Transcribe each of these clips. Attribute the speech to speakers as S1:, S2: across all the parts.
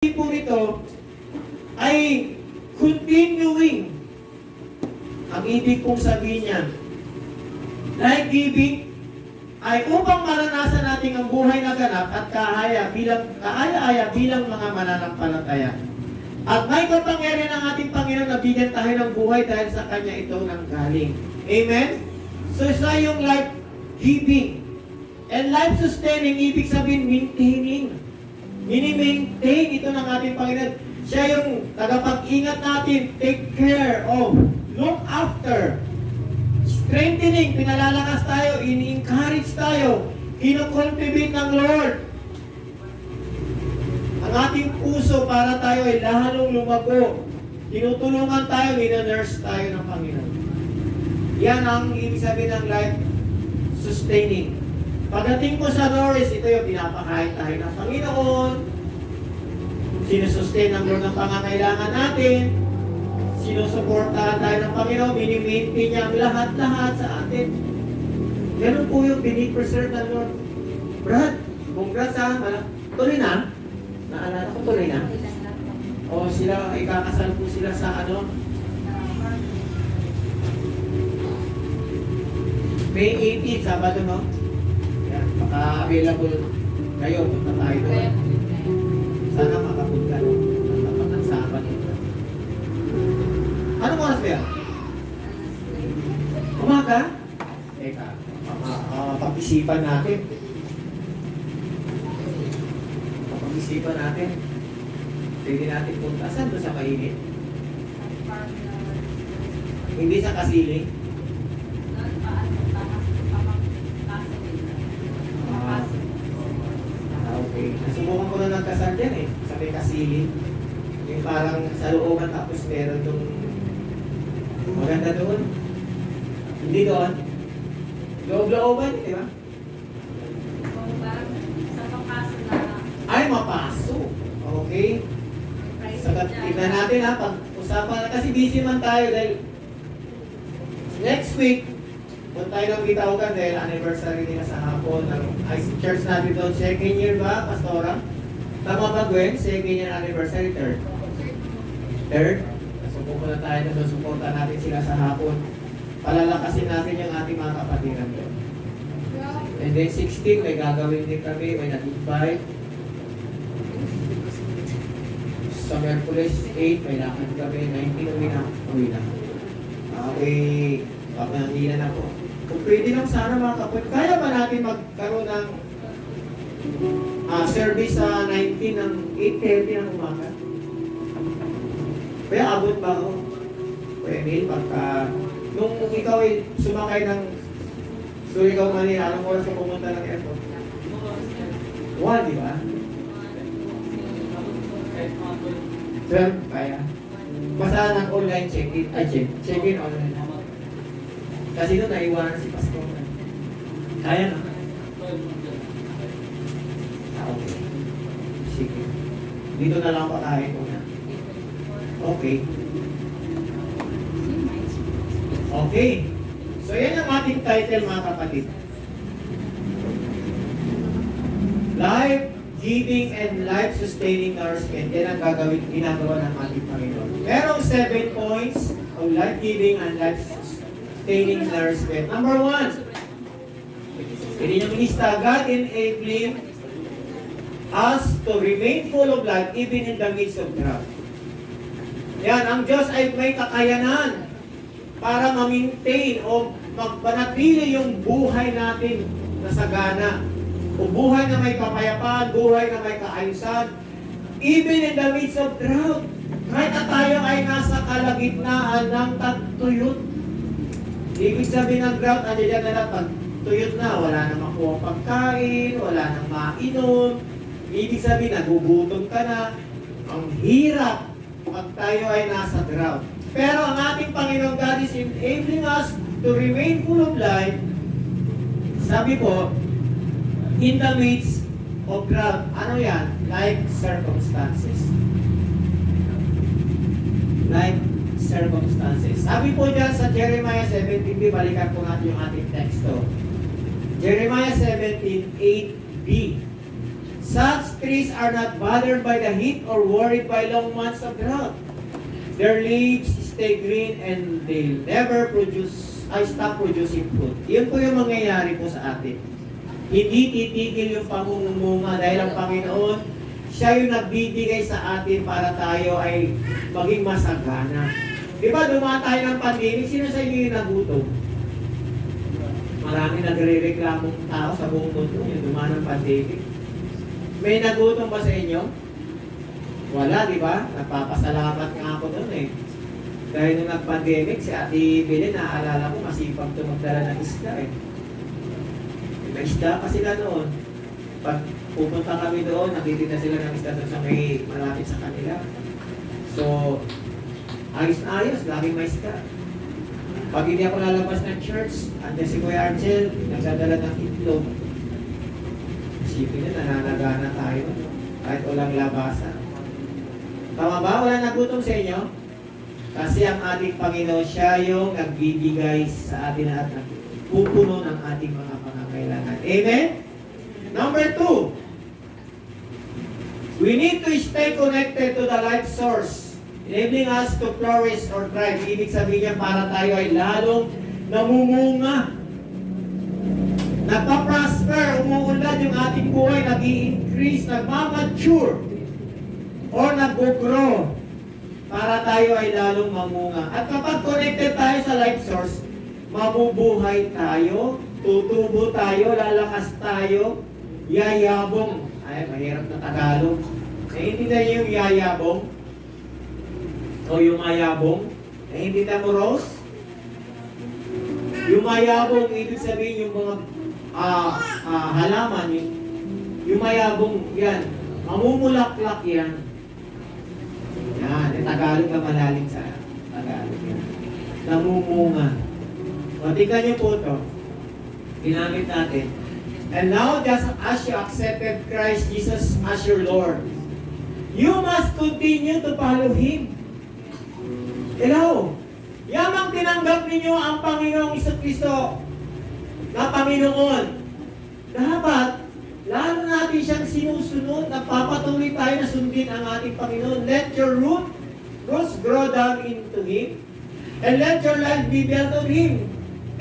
S1: po nito ay continuing. Ang ibig pong sabihin niya, life-giving ay upang maranasan natin ang buhay na ganap at kaaya-aya bilang mga mananampalataya. At may kapangyarihan ng ating Panginoon na bigyan tayo ng buhay dahil sa Kanya ito nanggaling. Amen? So siya yung life-giving. And life-sustaining, ibig sabihin maintaining. Mini-maintain ito ng ating Panginoon. Siya yung tagapag-ingat natin, take care of, look after, strengthening, pinalalakas tayo, ini-encourage tayo, kinocultivate ng Lord ang ating puso para tayo ay lalong lumago. Tinutulungan tayo, nina-nurse tayo ng Panginoon. Yan ang ibig sabihin ng life-sustaining. Pagdating mo sa Norris, ito yung pinapakain tayo ng Panginoon. Sinusustain ng Lord ng pangangailangan natin. Sinusuportahan tayo ng Panginoon. Mini-maintain niya ang lahat-lahat sa atin. Ganun po yung bini-preserve ng Lord. Brad, congrats ha. Tuloy na. Naalala ko tuloy na. O sila, ikakasal po sila sa ano? May 18, Sabado, no? Maka-available kayo, punta tayo doon. Sana makapunta, no? Tapat ng sabat ito. Anong oras ba yan? Umaga? Teka, pag-isipan natin. Pag-isipan natin. Pwede natin punta. Saan doon sa mainit? Hindi sa Kasiling? Okay. Nasubukan ko na nagkasal dyan eh. Sa may Kasiling. Yung parang sa looban tapos meron itong maganda doon. Hindi doon. Loob-looban, di ba?
S2: Sa papaso na.
S1: Ay, mapaso. Okay. Sagat, tignan natin ha. Pag-usapan. Kasi busy man tayo dahil next week, punta tayo ng Bitawgan dahil anniversary nila sa hapon. Ay, church natin doon. Second year ba, Pastora? Tama ba, Gwen? Second year anniversary, third? Third? Subukan na tayo doon. Suportan natin sila sa hapon. Palalakasin natin yung ating mga kapatiran doon. And then 16, may gagawin din kami. May nag-invite. Sa Merkules 8, may lakad kami. 19, uwi na. Okay. Papangilan ako. Kung pwede lang sana mga kapatid, kaya ba natin magkaroon ng service sa 19 ng 8:30 ng umaga? Kaya abot ba ako? Pwede, pagka nung ikaw ay sumakay ng Surigao, Manila, anong oras ka pumunta ng airport? 1, di ba? 12, kaya. Basta ng online check-in. Ay, check-in online. Kasi doon naiwanan si Pastor. Kaya na. Okay. Sige. Dito na lang patayin ko na. Okay. Okay. So yan ang ating title mga kapatid. Life giving and life sustaining nourishment. Yan ang ginagawa ng ating Panginoon. Merong 7 points of life giving and life sustaining nourishment. Number 1, pwede niyang lista, God enabling us to remain full of life even in the midst of drought. Yan, ang Diyos ay may kakayanan para ma-maintain o magpanatili yung buhay natin na sagana. O buhay na may kapayapaan, buhay na may kaayusan, even in the midst of drought. Kahit na tayo ay nasa kalagitnaan ng tagtuyot. Ibig sabihin ng drought, andyan na lang, pag tuyot na, wala nang makuha pagkain, wala nang mainom. Ibig sabihin, nagugutom ka na. Ang hirap pag tayo ay nasa drought. Pero ang ating Panginoon God is enabling us to remain full of life. Sabi po, in the midst of drought. Ano yan? Like circumstances. Like circumstances. Sabi po dyan sa Jeremiah 17b, balikan po natin yung ating teksto. Jeremiah 17:8b. Such trees are not bothered by the heat or worried by long months of drought. Their leaves stay green and they never stop producing fruit. Yun po yung mangyayari po sa atin. Hindi titigil yung pangungumunga dahil ang Panginoon, siya yung nagbibigay sa atin para tayo ay maging masagana. Di ba dumaan tayo ng pandemic, sino sa inyo yung nagutom? Marami nagre-reklamong tao sa buong mundo yung dumaan ng pandemic. May nagutom ba sa inyo? Wala, di ba? Nagpapasalamat nga ako doon eh. Dahil nung nag-pandemic, si Ate Belen, naaalala ko, masipag tumagdala ng isda eh. May isda pa sila noon. Pag pupunta kami doon, nakitinda sila ng isda doon sa may malapit sa kanila. So, ayos na ayos, laging may isda. Pag hindi ako lalabas ng church, andyan si Kuya Argel, nagdadala ng itlog. Isipin na, nananagana tayo. Kahit walang labasan. Tama ba? Wala nagutom sa inyo? Kasi ang ating Panginoon, siya yung nagbibigay sa atin at pupuno ng ating mga pangangailangan. Amen? Number 2, we need to stay connected to the life source, enabling us to flourish or thrive. Ibig sabihin niya para tayo ay lalong namumunga, nagpa-prosper, umuunlad yung ating buhay, nag-i-increase, nagmamature, or nag-grow para tayo ay lalong mamunga. At kapag connected tayo sa life source, mabubuhay tayo, tutubo tayo, lalakas tayo, yayabong. Ay, mahirap na Tagalog. Naiintindihan niyo yung yayabong? O yung mayabong? Naiintindihan mo, Rose? Yung mayabong, ibig sabihin yung mga halaman, yung mayabong, yan, mamumulaklak yan. Yan, Tagalog na malalim sa Tagalog yan. Namumunga. O, tingnan niyo po ito. Ginamit natin. And now, just as you accepted Christ Jesus as your Lord, you must continue to follow Him. Hello? Yamang tinanggap ninyo ang Panginoong Kristo na Panginoon. Dapat, lalo natin siyang sinusunod, nagpapatuloy tayo na sundin ang ating Panginoon. Let your roots grow down into Him, and let your life be built on Him.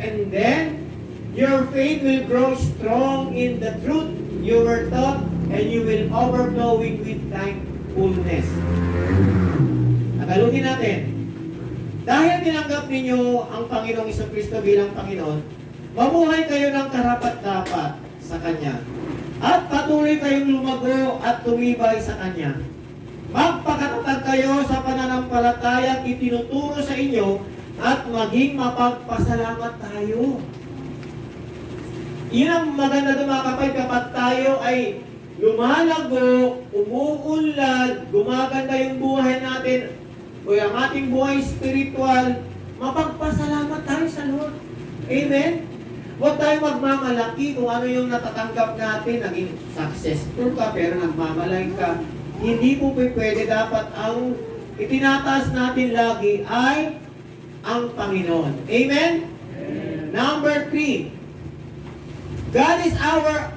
S1: And then, your faith will grow strong in the truth you were taught, and you will overflowing with thankfulness. Tagalogin natin. Dahil tinanggap ninyo ang Panginoong Kristo bilang Panginoon, mamuhay kayo ng karapat-dapat sa Kanya. At patuloy kayong lumago at tumibay sa Kanya. Magpakatatag kayo sa pananampalatayang itinuturo sa inyo at maging mapagpasalamat tayo. Iyon ang maganda doon mga kapatid, kapag tayo ay lumalago, umuunlad, gumaganda yung buhay natin, o ang ating buhay spiritual, mapagpasalamat tayo sa Lord. Amen? Huwag tayo magmamalaki kung ano yung natatanggap natin, naging successful ka, pero nagmamalaki ka. Hindi po pwede. Dapat ang itinataas natin lagi ay ang Panginoon. Amen? Number 3, God is our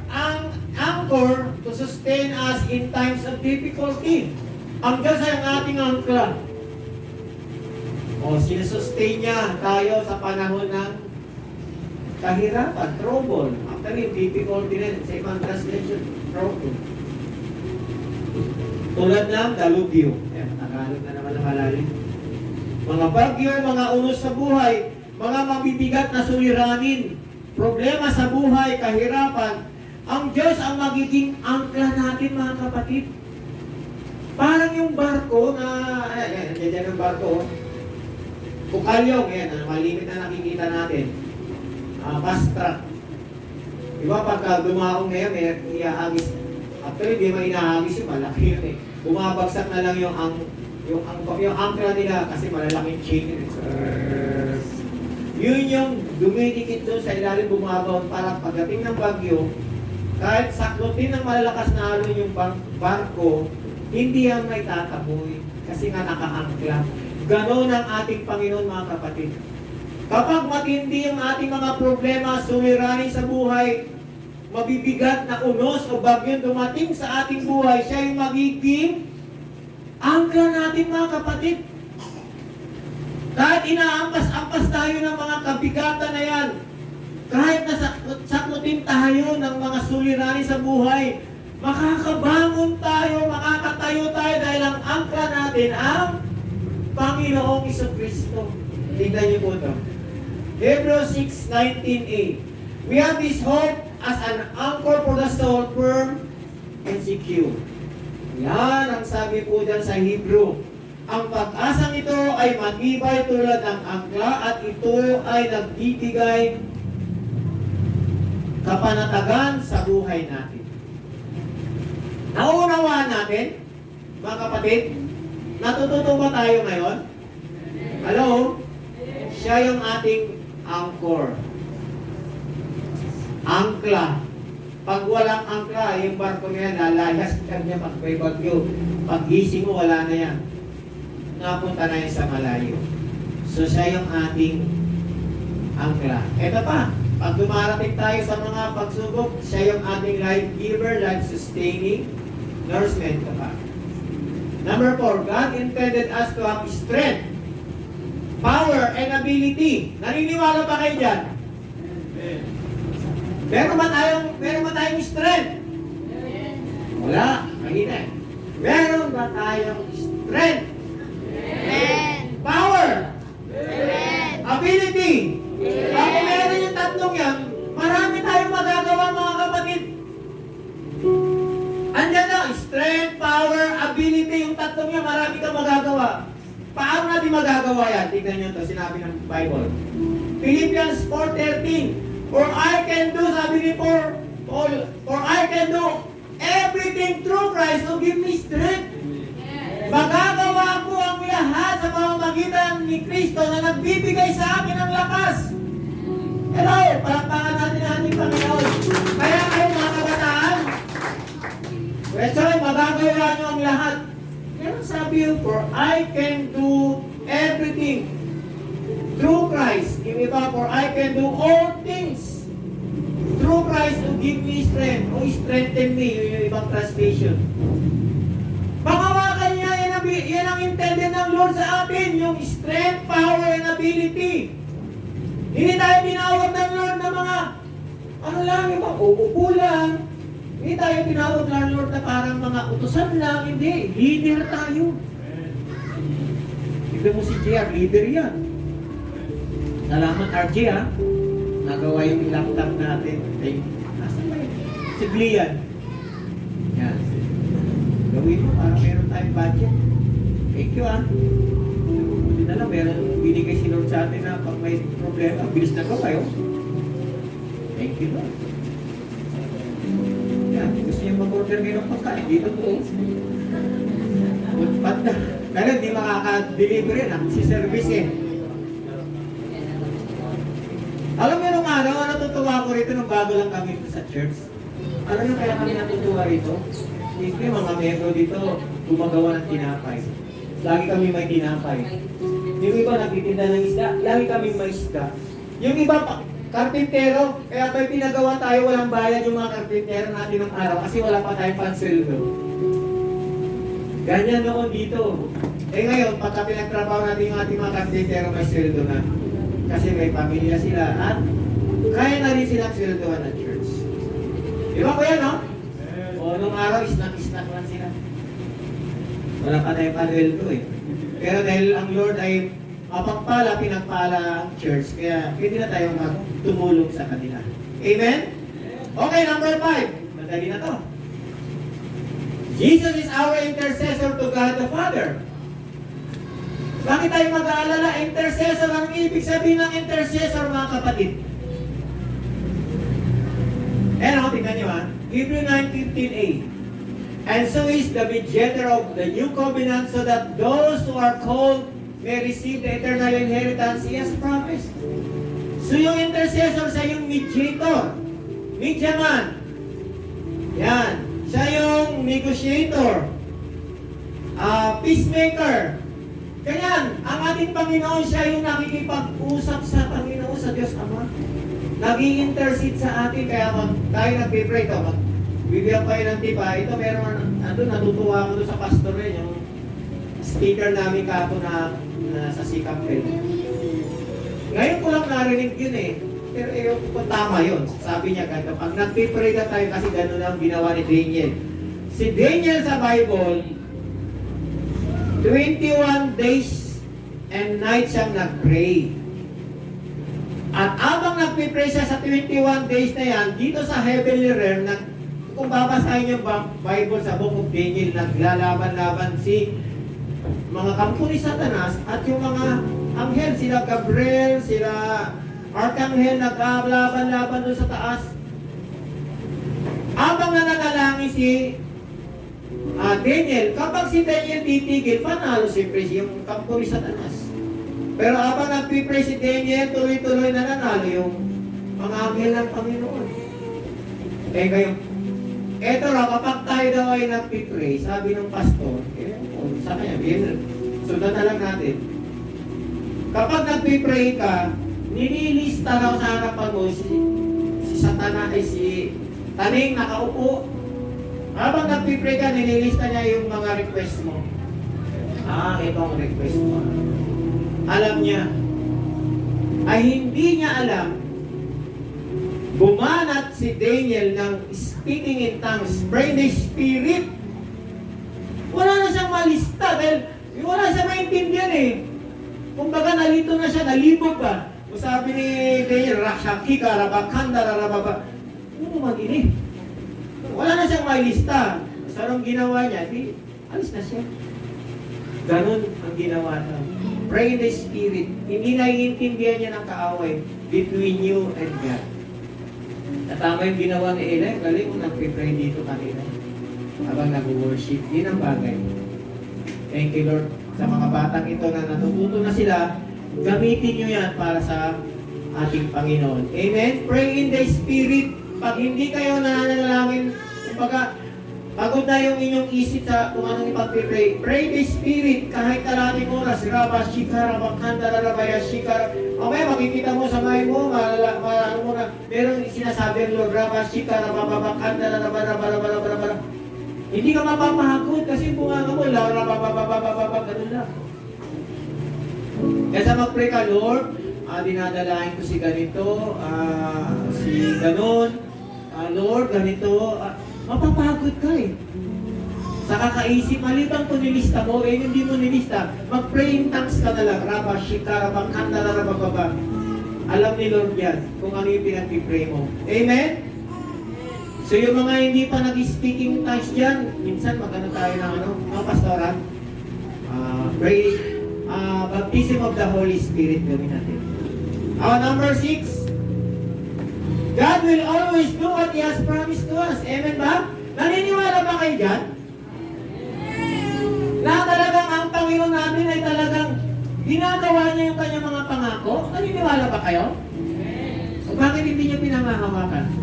S1: anchor to sustain us in times of difficulty. Ang Diyos ay ang ating angkla. O, sinusustain niya tayo sa panahon ng kahirapan, trouble. Actually, difficulty rin. Sa ibang translation, trouble. Tulad ng dalubyo. Tagalog na naman ang malalim. Mga bagyo, mga unos sa buhay, mga mabibigat na suliranin, problema sa buhay, kahirapan, ang Diyos ang magiging angkla natin, mga kapatid. Parang yung barko na, yan yung barko, Bukalyong, yan, malimit na nakikita natin. Fast track. Diba pagka dumaong ngayon, may iahagis. Actually, di may inahagis yung malaki yun eh. Bumabagsak na lang yung angkla nila kasi malalaking chain. Yun yung dumidikit doon sa ilalim bumabaw para pagdating ng bagyo, kahit saklutin ng malalakas na alon yung barko, hindi yan may tataboy kasi nga nakaangkla. Ganon ang ating Panginoon, mga kapatid. Kapag matindi ang ating mga problema, suliranin sa buhay, mabibigat na unos o bagyong dumating sa ating buhay, siya yung magiging angkla natin, mga kapatid. Kahit inaampas-ampas tayo ng mga kabigatan na yan, kahit nasakmutin tayo ng mga suliranin sa buhay, makakabangon tayo, makakatayo tayo dahil ang angkla natin ang Panginoong Jesucristo. Tingnan niyo po ito. Hebrews 6:19a. We have this hope as an anchor for the soul, firm and secure. Yan ang sabi po dyan sa Hebrew. Ang pag-asang ito ay matibay tulad ng angkla at ito ay nagbibigay kapanatagan sa buhay natin. Nauunawaan natin, mga kapatid, natututo ba tayo ngayon? Hello? Siya yung ating anchor. Angkla. Pag walang angkla, yung barko niya, lalayas ka niya pag may bagyo. Pag gising mo, wala na yan. Napunta na yan sa malayo. So, siya yung ating angkla. Ito pa, pag dumarating tayo sa mga pagsubok, siya yung ating life giver, life sustaining, nourishment ka pa. Number 4, God intended us to have strength, power, and ability. Naniniwala ba kayo dyan? Meron ba tayong strength? Wala. Mahina eh. Meron ba tayong strength? Power? Ability? Kung meron yung tatlong yan, marami tayong magagawa, mga kapatid. Andyan na, strength, power, ability, yung tatlong yan, marami kang magagawa. Paano natin magagawa yan? Tignan nyo ito, sinabi ng Bible. Philippians 4:13. For I can do, sabi ni Paul, for I can do everything through Christ who give me strength. Magagawa ko ang lahat sa pamamagitan ni Kristo na nagbibigay sa akin ng lakas. Hello, palakpakan natin ang ating Panginoon. Kaya kayo, mga kabataan, magagawa nyo ang lahat. Pero sabi yun, for I can do everything through Christ. Yung iba, for I can do all things through Christ who give me strength, who strengthen me, yung ibang translation. Pangawakan niya, yan ang intended ng Lord sa atin, yung strength, power, and ability. Hindi tayo tinawag ng Lord na mga, yung mga uupo lang. Hindi tayo tinawag ng Lord na parang mga utusan lang. Hindi, leader tayo. Tignan mo si JR, leader yan. Salamat RJ ha. Nagawa yung laptop natin. Ay, nasa ba yun? Si Glian. Yan. Gawin mo para meron tayong budget. Thank you ha. Buti na lang, meron binigay si Lord sa atin na pag may problema, bilis na gawa yun. Thank you Lord. Yan. Gusto niya mag-order ngayon ng pagkain. Dito po. Pero hindi makaka-deliver yan. Si service eh. Alam mo nung araw, natutuwa ko rito nung bago lang kami sa church. Alam nyo kaya kami natutuwa rito? Dito yung mga membro dito, gumagawa ng tinapay. Lagi kami may tinapay. Yung iba nagtitinda ng isda, lagi kami may isda. Yung iba, karpintero, kaya may pinagawa tayo, walang bayad yung mga karpintero natin ng araw kasi wala pa tayong pansweldo. Ganyan noon dito. Eh ngayon, pagka pinagtrabaho natin yung ating mga karpintero, may sweldo na. Kasi may pamilya sila at kaya na rin silang sweldohan ng church. Di ba ko yan, no? O nung araw, snack lang sila. Wala pa tayong panuelto eh. Pero dahil ang Lord ay mapagpala, pinagpala ang church, kaya pwede na tayong tumulong sa kanila. Amen? Okay, number 5. Madali na to. Jesus is our intercessor to God the Father. Bakit tayo mag-aalala? Intercessor, ang ibig sabihin ng intercessor, mga kapatid. Tingnan nyo ha. Hebrew 9:15a. And so is the mediator of the new covenant so that those who are called may receive the eternal inheritance He has promised. So yung intercessor, siya yung mediator. Mediaman. Yan. Siya yung negotiator. Peacemaker. Ganyan, ang ating Panginoon, siya yung nakikipag-usap sa Panginoon, sa Diyos Ama. nag-i-intercede sa atin. Kaya kung tayo nag-pray ito, bibigyan kayo ng tipa. Ito meron, natutuwa ako doon sa pastor rin, yung speaker namin kako na sa Sikap Pen. Ngayon ko lang narinig yun eh. Pero kung tama yun. Sabi niya ganito, pag nag-pray na tayo kasi gano'n lang ginawa ni Daniel. Si Daniel sa Bible, 21 days and nights siyang nag-pray. At abang nag-pray siya sa 21 days na yan, dito sa heavenly realm, kung babasahin yung Bible sa Book of Daniel, naglalaban-laban si mga kampo ni Satanas at yung mga anghel, sila Gabriel, sila Arkanghel, naglaban-laban doon sa taas. Abang nananalangin si Daniel, kapag si Daniel titigil, panalo siyempre yung kampo ni Satanas. Pero habang nagpipray si Daniel, tuloy-tuloy nananalo yung mga anghel ng Panginoon. Eh kayo, eto raw, kapag tayo daw ay nagpipray, sabi ng pastor, sa kanya, sundan na lang natin. Kapag nagpipray ka, nililista raw sa harapan mo si Satanas, si Taning nakaupo. Habang nagpipray ka, nililista niya yung mga request mo. Ito ang request mo. Alam niya. Ay hindi niya alam, bumanat si Daniel ng speaking in tongues, pray in the Spirit. Wala na siyang malista dahil wala siyang maintindihan eh. Kumbaga nalito na siya, nalibog ba? Kung sabi ni Daniel, Rakshakika, Rabakanda, Rababa, mag-ini. Wala na siyang malista. Sa anong ginawa niya, di, alis na siya. Ganon ang ginawa niya. Pray in the Spirit. Hindi naiintindihan niya ng kaaway between you and God. Natama yung ginawa ni Eli, galing mo nag-pray dito kanina. Habang nag-worship, yun ang bagay. Thank you Lord. Sa mga batang ito na natututo na sila, gamitin nyo yan para sa ating Panginoon. Amen? Pray in the Spirit. Pag hindi kayo nananalangin, kumbaga, pagod na yung inyong isip sa kung anong ipag-pray. Pray in the Spirit kahit kalating oras. Rabba, Shikara, Bakanda, Rabaya, Shikara. Okay, makikita mo sa may mo, malala mo na, meron sinasabi ang Lord, Rabba, Shikara, Bakanda, Rabba. Hindi ka mapapahagod kasi bunga mo, Rabba, ganun lang. Kaya sa mag-pray ka, Lord, dinadalahin ko si ganito, si ganon, Lord, ganito, mapapagod ka eh. Sa kakaisip, malibang kung nilista mo, hindi mo nilista, mag-pray in tongues ka na lang, Rabba, Shikara, Bakanda, Rabba. Alam ni Lord yan, kung ano yung pinag-pray mo. Amen? So yung mga hindi pa nag-speaking tongues dyan, minsan magano tayo ng mga pastoran, pray, baptism of the Holy Spirit gawin natin. Number 6, God will always do what He has promised to us. Amen ba? Naniniwala ba kayo dyan? Na talagang ang Panginoon natin ay talagang ginagawa niya yung kanyang mga pangako? Naniniwala ba kayo? So, bakit hindi niyo pinangahawakan?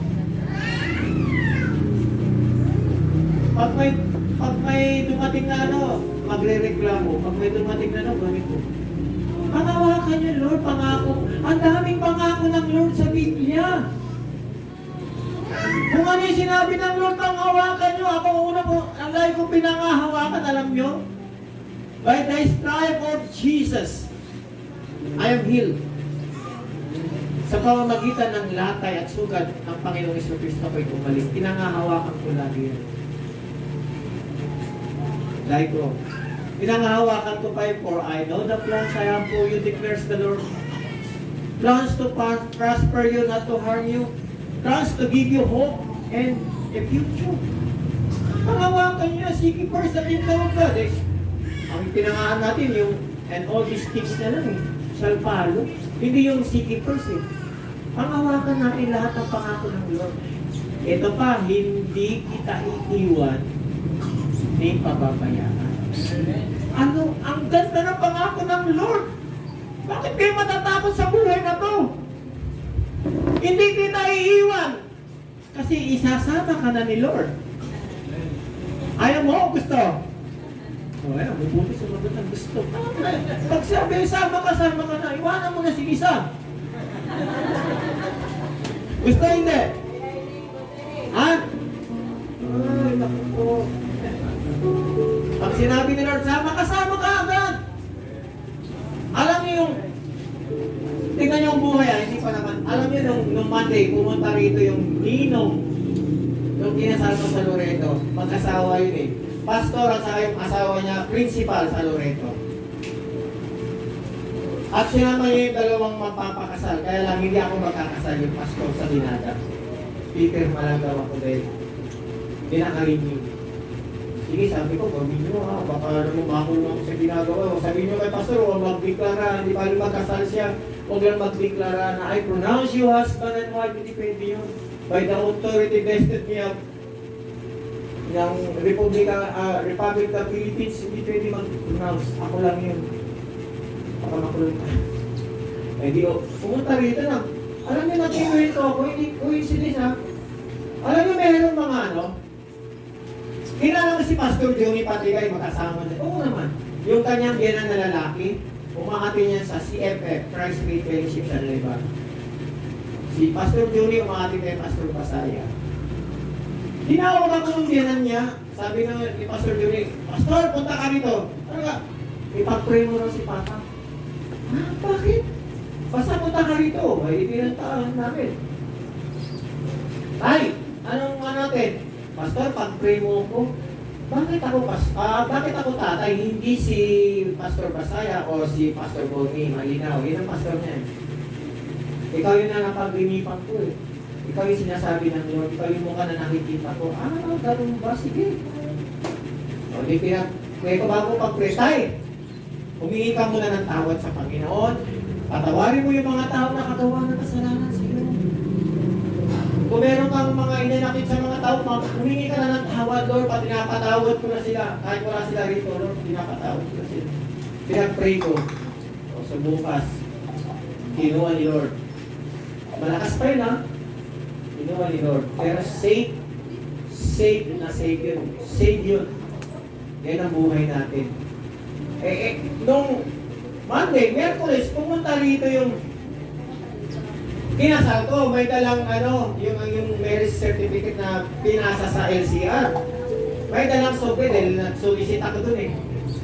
S1: Pag may dumating na magre-reklamo. Pag may dumating na ganito. Pangawakan niyo, Lord, pangako. Ang daming pangako ng Lord sa Biblia. Kung ano yung sinabi ng Lord, pangawakan niyo. Ako una po, ang lagi kong pinangahawakan, alam niyo? By the stripe of Jesus, I am healed. Sa pamamagitan ng latay at sugat ng Panginoong Jesucristo ko'y bumalik. Pinangahawakan ko lagi yan. Like ko. Pinangahawakan ko pa yun, for I know the plans I have for you, declares the Lord. Plans to prosper you, not to harm you. Plans to give you hope and a future. Pangawakan niya, seeking first the kingdom of God. Ang pinangahan natin yung, and all these things na lang shall follow. Hindi yung seeking first Pangawakan natin lahat ng pangako ng Lord. Ito pa, hindi kita iiwan ni pababayaan. Ano? Ang ganda ng pangako ng Lord. Bakit kayo matatakot sa buhay na to? Hindi kita iiwan. Kasi isasama ka na ni Lord. Ayaw mo, gusto? Ayaw, mabuti sumagot ang gusto. Pag sabi, sama ka na. Iwanan mo na si isa. Gusto hindi? Ha? Ay, naku po. Pag sinabi ni Lord, sama ka agad. Alam niyo yung, tingnan niyo yung buhay, hindi pa naman. Alam niyo nung Monday, pumunta rito yung ninong, yung kinasal ko sa Loreto. Mag-asawa yun eh. Pastor at saka yung asawa niya, principal sa Loreto. At sinama niya yung dalawang magpapakasal. Kaya lang hindi ako magkakasal yung pastor sa Dinada. Peter, malagaw ako dahil pinakarin niyo. Sige, sabi ko, gawin niyo ha. Baka lumakulong ako sa ginagawa. Sabihin niyo kay pastor, huwag magdeklara. Hindi pa rin magkasal siya. Huwag lang magdeklara na I pronounce you husband and wife. Hindi pwede yun. By the authority vested me up ng Republic of Philippines, hindi pwede mag-pronounce. Ako lang yun. Baka makulong ka. Eh di o, pumunta rito na. Alam niyo, nag-iwento ako, hindi coincidence ha. Alam niyo, meron mga ano, kilala ko si Pastor Johnny Patigay, magkasama niya. Oo naman. Yung kanyang biyanan na lalaki, umakati niya sa CFF, Christ Faith Fellowship sa Nueva. Si Pastor Johnny umakati kay Pastor Pasaya. Tinawag ako ng biyanan niya, sabi ni Pastor Johnny, Pastor, punta ka rito. Ano ka? Ipag-pray mo raw si Papa. Ah, bakit? Basta punta ka rito. Ay, pinantaan namin. Ay, anong natin? Pastor, pag-pray mo ko. Bakit ako tatay? Hindi si Pastor Basaya o si Pastor Bonnie Malinaw. Yun ang pastor niya. Ikaw yun na napag-inipan ko eh. Ikaw yung sinasabi ng Lord. Ikaw yung mukha na nakikita ko. Ganun ba? Sige. O, di kaya ko bago pag-pray tayo. Humingi ka muna ng tawad sa Panginoon. Patawarin mo yung mga tao na kagawa ng kasalanan sa iyo. Kung meron kang mga inanakit sa mga tao, humingi ka na ng tawad, Lord. Pati pinapatawad ko na sila. Kahit wala sila rito, Lord, pinapatawad ko na sila. Pinag-pray ko. O, so bukas, kinuha ni Lord. Malakas pa yun, ha? Kinuha ni Lord. Pero safe na safe yun. Save yun. Yan ang buhay natin. Nung Monday, Merkulis, pumunta rito yung kinasal ko. May dalang yung marriage certificate na pinasa sa LCR. May dalang sobe dahil nag-solicit ako dun eh.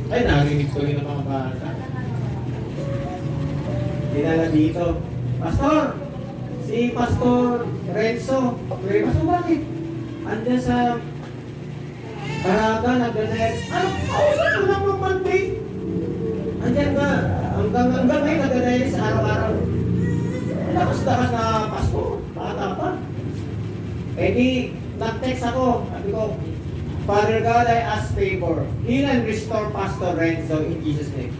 S1: Ay, narinig ko yun ang mga bata. Dinala dito. Pastor! Si Pastor Renzo. Pastor, bakit? Andiyan sa Baraga, nagdadayag. Saan ka lang ng Monday? Andiyan nga, hanggang ngayon nagdadayag sa araw-araw. Lakas-lakas na Pasko, bata pa. Eh di, nag-text ako. Sabi ko, Father God, I ask favor. Heal and restore Pastor Renzo in Jesus' name.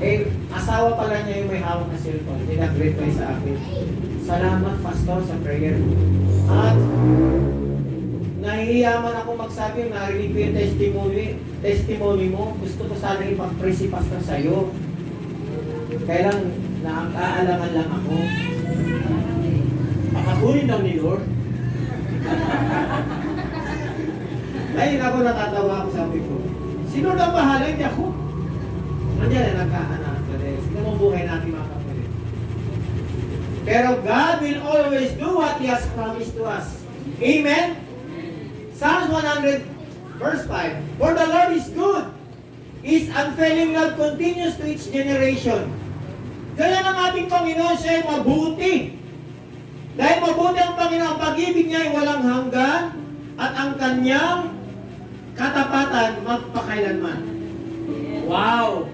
S1: Eh, asawa pala niya yung may hawak na cellphone. Nag-reply sa akin. Salamat, Pastor, sa prayer. At nahihiyaman ako magsabi, narinig ko yung testimony mo. Gusto ko sana ipag-pray si Pastor sa'yo. Kaya lang, nakakaalangan lang ako. Pakakunin daw ni Lord. Ay, ako natatawa ako, sabi ko. Sino na bahala? Hindi ako. Nandiyan na nagkaanak. Sino mong buhay natin mga kapatid. Pero God will always do what He has promised to us. Amen? Psalms 100 verse 5. For the Lord is good. His unfailing love continues to each generation. Kaya ng ating Panginoon siya ay mabuti. Dahil mabuti ang Panginoon, ang pag-ibig niya ay walang hanggan at ang kanyang katapatan magpakailanman. Wow!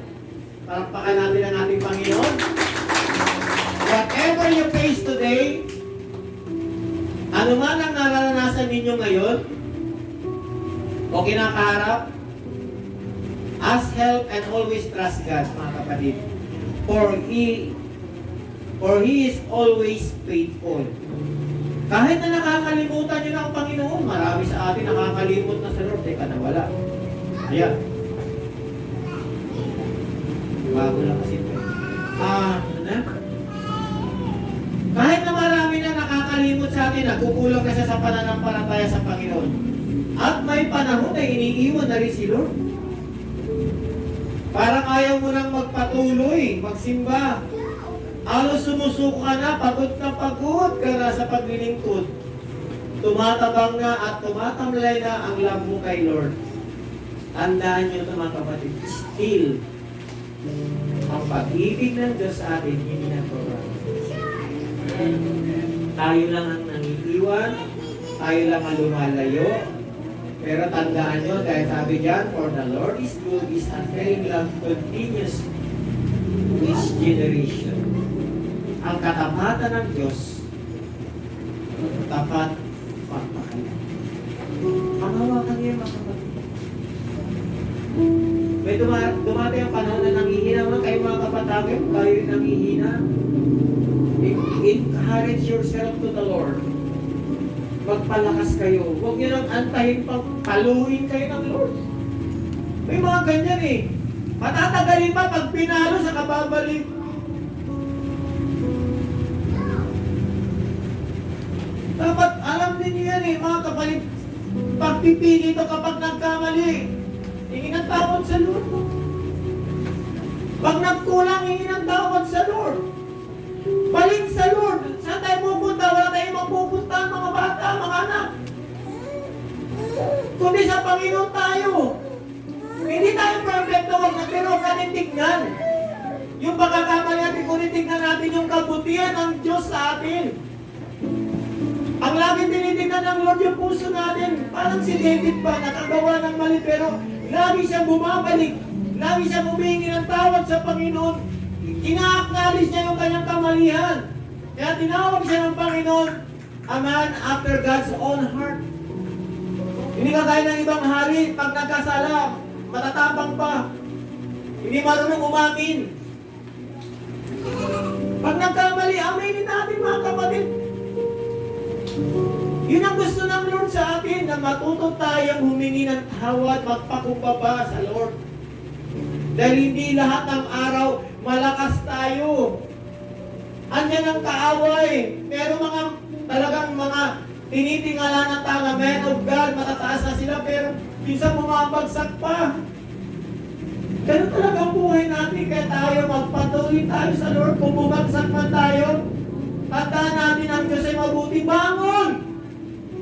S1: Palakpakan natin ang ating Panginoon. Whatever you face today, ano man ang nararanasan ninyo ngayon, o kinakaharap, ask help and always trust God, mga kapatid. For He is always faithful. Kahit na nakakalimutan nyo na ang Panginoon, marami sa atin nakakalimot na sa Lord, teka nawala. Ayan. Bago lang kasi ito. Kahit na marami na nakakalimot sa atin, nagkukulang na siya sa pananampalataya sa Panginoon. At may panahon na iniiwan na rin si Lord. Parang ayaw mo nang magpatuloy, magsimba. Halos sumusuko ka na pagod ka na sa paglilingkod. Tumatabang na at tumatamlay na ang love mo kay Lord. Tandaan niyo ito mga kapatid, still, ang pag-ibig ng Diyos sa atin, hindi na program. Tayo lang ang nangiiwan, tayo lang ang lumalayo, pero tandaan nyo, dahil sabi dyan, for the Lord is good, His unfailing love continues to each generation. Ang katapatan ng Diyos, tapat, pagpakalan. Ang hawakan niya, mga kapatid. May dumating ang panahon na nanghihina mo kayo mga kapatid, kayo rin nanghihina. Encourage yourself to the Lord. Magpalakas kayo. Huwag niyo nang antahin paluin kayo ng Lord. May mga ganyan eh. Matatagalin pa pag pinalo sa kababalik. Dapat alam din niyo yan eh, mga kapatid. Pagpipili ito kapag nagkamali. Hingin ang tawad sa Lord. Pag nagkulang, hingin ang tawad sa Lord. Balik sa Lord. Saan tayo pupunta? Wala tayong mapupuntahan mga bata, mga anak. Kundi sa Panginoon tayo. Hindi tayo perfect na wag na, pero huwag natin tignan. Yung pagkakamali natin, kundi tignan natin yung kabutihan ng Diyos sa atin. Ang laging tinitignan ng Lord yung puso natin. Parang si David pa, nakagawa ng mali, pero lagi siyang bumabalik. Lagi siyang humingi ng tawad sa Panginoon. Ina-acknowledge niya yung kanyang kamalihan. Kaya tinawag siya ng Panginoon, a man after God's own heart. Hindi kagaya ng ibang hari, pag nagkasala, matatapang pa. Hindi marunong umamin. Pag nagkamali, aminin natin mga kapatid. Yun ang gusto ng Lord sa atin, na matuto tayong humingi ng tawad, magpakumbaba sa Lord. Dahil hindi lahat ng araw malakas tayo. Andyan ang kaaway. Pero talagang mga tinitingala ng tanga, men of God, matataas na sila, pero minsan bumabagsak pa. Ganun talaga ang buhay natin, kaya tayo magpatuloy tayo sa Lord. Kung bumagsak man tayo, tandaan natin ang Diyos ay mabuti. Bangon!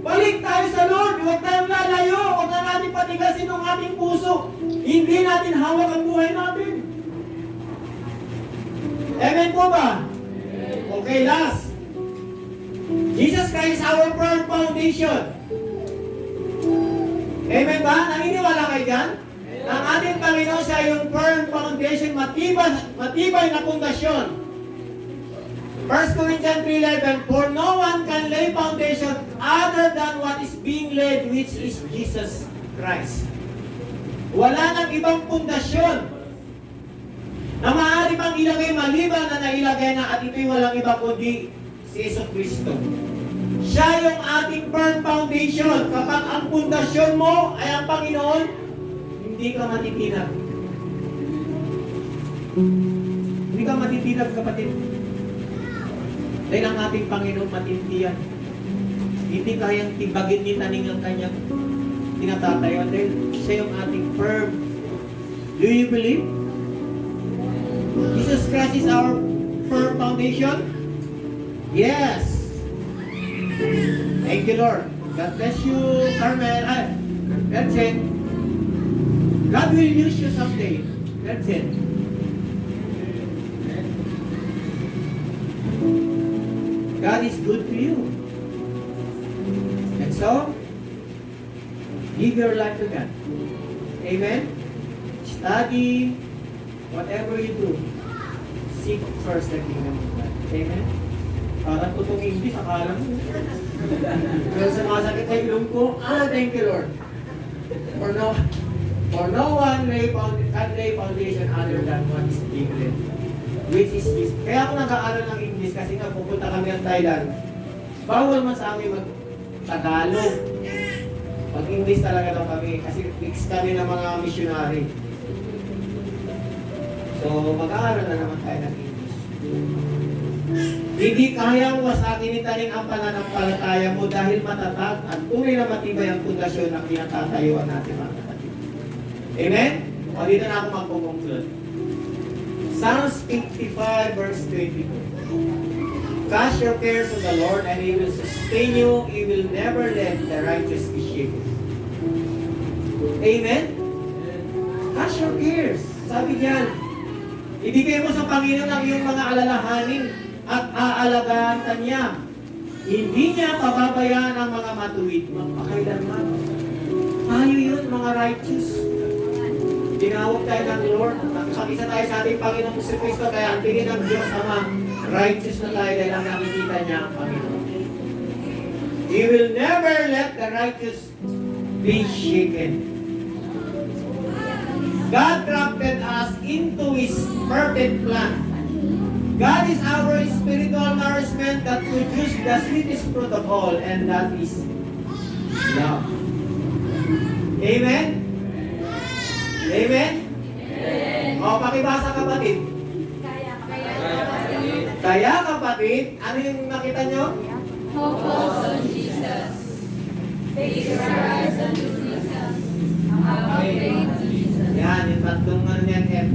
S1: Balik tayo sa Lord. Huwag tayong lalayo. Huwag na natin patigasin ang ating puso. Hindi natin hawak ang buhay natin. Amen po ba? Okay, last. Jesus Christ is our firm foundation. Amen ba? Naniniwala kayo dyan? Ang ating Panginoon siya yung firm foundation, matibay na pundasyon. 1 Corinthians 3:11, for no one can lay foundation other than what is being laid, which is Jesus Christ. Wala nang ibang pundasyon na maaari pang ilagay maliban na nailagay na, at ito'y walang iba kundi si Yesu Cristo. Siya yung ating firm foundation. Kapag ang pundasyon mo ay ang Panginoon, hindi ka matitinag. Hindi ka matitinag, kapatid. Dahil ang ating Panginoon matindihan. Hindi kayang tibagin ni taning ang kanyang tinatatayo. Dahil siya yung ating firm. Do you believe? Jesus Christ is our firm foundation? Yes. Thank you, Lord. God bless you, Carmel. That's it. God will use you someday. That's it. God is good to you. And so, give your life to God. Amen? Study, whatever you do, seek first the kingdom of God. Amen? Parang tutong English, akala mo. Pero sa mga sakit sa ilong ko, thank you, Lord. For no one can lay foundation other than what is being laid, which is this. Kaya ako nag-aaral ng English kasi nga pupunta kami ng Thailand. Bawal man sa amin mag-Tagalog. Mag-English talaga daw kami kasi mix kami ng mga missionary. So, mag-aaral na naman tayo ng English. Hindi kayang wasakin ni taning ang pananampalataya mo dahil matatag at tunay na matibay ang pundasyon ng pinatatayuan natin, mga kapatid. Amen? O dito na ako magpo-conclude. Psalms 55 verse 22. Cast your cares on the Lord and He will sustain you. He will never let the righteous be shaken. Amen? Cast your cares. Sabi diyan, ibigay mo sa Panginoon ang iyong mga alalahanin at aalagaan ka niya. Hindi niya pababayaan ang mga matuwid magpakailanman. Tayo yun, mga righteous. Tinawag tayo ng Lord. Nakikita tayo sa ating Panginoong Kristo, kaya ang tingin ng Diyos Ama, righteous na tayo dahil ang nakikita niya ang Panginoon. He will never let the righteous be shaken. God crafted us into His perfect plan. God is our spiritual nourishment that produces the sweetest fruit of all, and that is love. Amen? Amen? O, pakibasa kapatid. Kaya kapatid, ano yung nakita nyo?
S2: Focus on Jesus. Fix your eyes on Jesus. Have faith in Jesus.
S1: Yan, yung tatlong ano yan, F.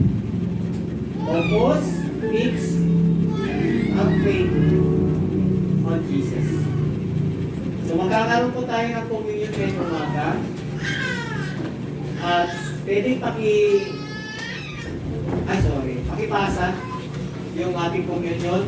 S1: Focus, fix, have faith on Jesus. So magkakaroon po tayo ng communion ngayong umaga. At pwedeng pakipasa yung ating communion.